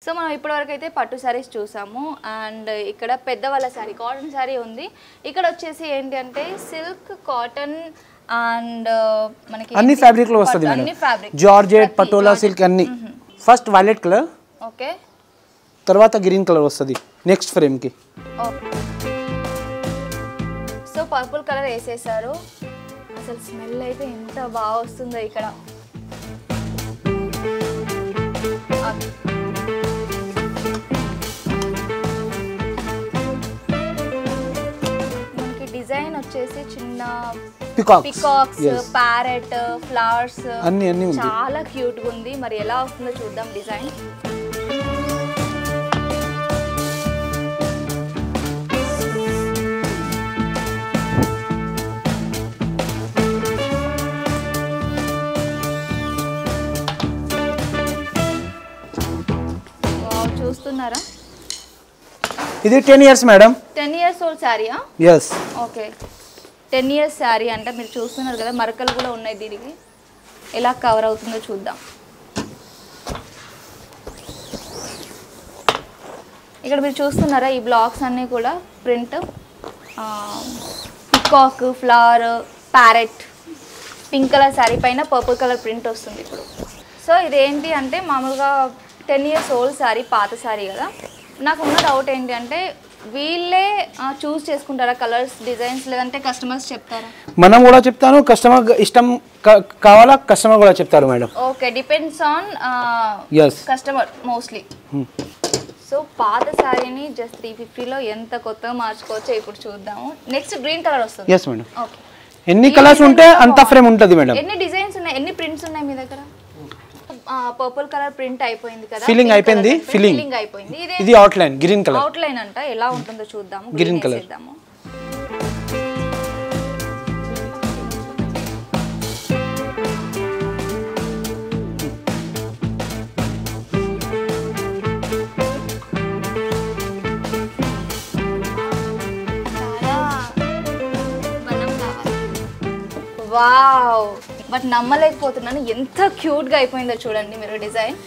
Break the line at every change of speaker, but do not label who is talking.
So మనం ఇప్పటివరకు అయితే పట్టు సారీస్ చూసాము అండ్ ఇక్కడ పెద్దవాళ్ళ సారీ కాటన్ సారీ ఉంది. ఇక్కడ వచ్చేసి ఏంటి అంటే సిల్క్ కాటన్ అండ్ మనకి
అన్ని ఫ్యాబ్రిక్ లో వస్తది మేడం. జార్జెట్ పటోలా సిల్క్ అన్ని. ఫస్ట్ వైలెట్ కలర్,
ఓకే,
తర్వాత గ్రీన్ కలర్ వస్తది నెక్స్ట్ ఫ్రేమ్ కి.
సో పర్పుల్ కలర్ వేసేసారు. అసలు స్మెల్ అయితే ఎంత బాగా వస్తుందో ఇక్కడ. మనకి డిజైన్ వచ్చేసి చిన్న పికాక్స్, ప్యారెట్, ఫ్లవర్స్
అన్ని ఉంది.
చాలా క్యూట్ గా ఉంది. మరి ఎలా వస్తుందో చూద్దాం డిజైన్. చూస్తున్నారా,
ఇది 10 ఇయర్స్ మేడం.
10 ఇయర్స్ ఓల్డ్ శారీయా?
yes.
ఓకే, 10 ఇయర్స్ శారీ అంటే మీరు చూస్తున్నారు కదా, మరకలు కూడా ఉన్నాయి. దీనికి ఎలా కవర్ అవుతుందో చూద్దాం. ఇక్కడ మీరు చూస్తున్నారా ఈ బ్లాక్స్ అన్నీ కూడా print peacock, flower, parrot, pink colour sari పైన పర్పుల్ కలర్ ప్రింట్ వస్తుంది ఇప్పుడు. సో ఇదేంటి అంటే మామూలుగా 10 ఇయర్స్ ఓల్డ్ శారీ, పాత శారీ కదా. నాకు ఉన్న డౌట్ ఏంటి అంటే వీళ్ళే చూస్ చేసుకుంటారా కలర్స్, డిజైన్స్, లేదంటే కస్టమర్స్ చెప్తారా?
మనం కూడా చెప్తాను, కస్టమర్ ఇష్టం కావాలా కస్టమర్ కూడా చెప్తారు madam.
Okay, depends on customer mostly. So పాత శారీని జస్ట్ 350లో ఎంత కొత్తగా మార్చుకోవచ్చో ఇప్పుడు చూద్దాము. నెక్స్ట్ గ్రీన్ కలర్ వస్తుంది.
yes madam. ఓకే, ఎన్ని కలర్స్ ఉంటే అంత ఫ్రేమ్ ఉంటుంది మేడం.
ఎన్ని డిజైన్స్ ఉన్నాయి, ఎన్ని ప్రింట్స్ ఉన్నాయి మీ దగ్గర? పర్పుల్ కలర్ ప్రింట్ అయిపోయింది కదా,
ఫిల్లింగ్ అయిపోయింది.
ఫిల్లింగ్ అయిపోయింది.
ఇది అవుట్లైన్ గ్రీన్ కలర్.
అవుట్లైన్ అంట ఎలా ఉంటుందో చూద్దాము.
గ్రీన్ కలర్
చేద్దాము. వావ్, బట్ నమ్మలేకపోతున్నాను ఎంత క్యూట్ గా అయిపోయిందో చూడండి మీరు డిజైన్.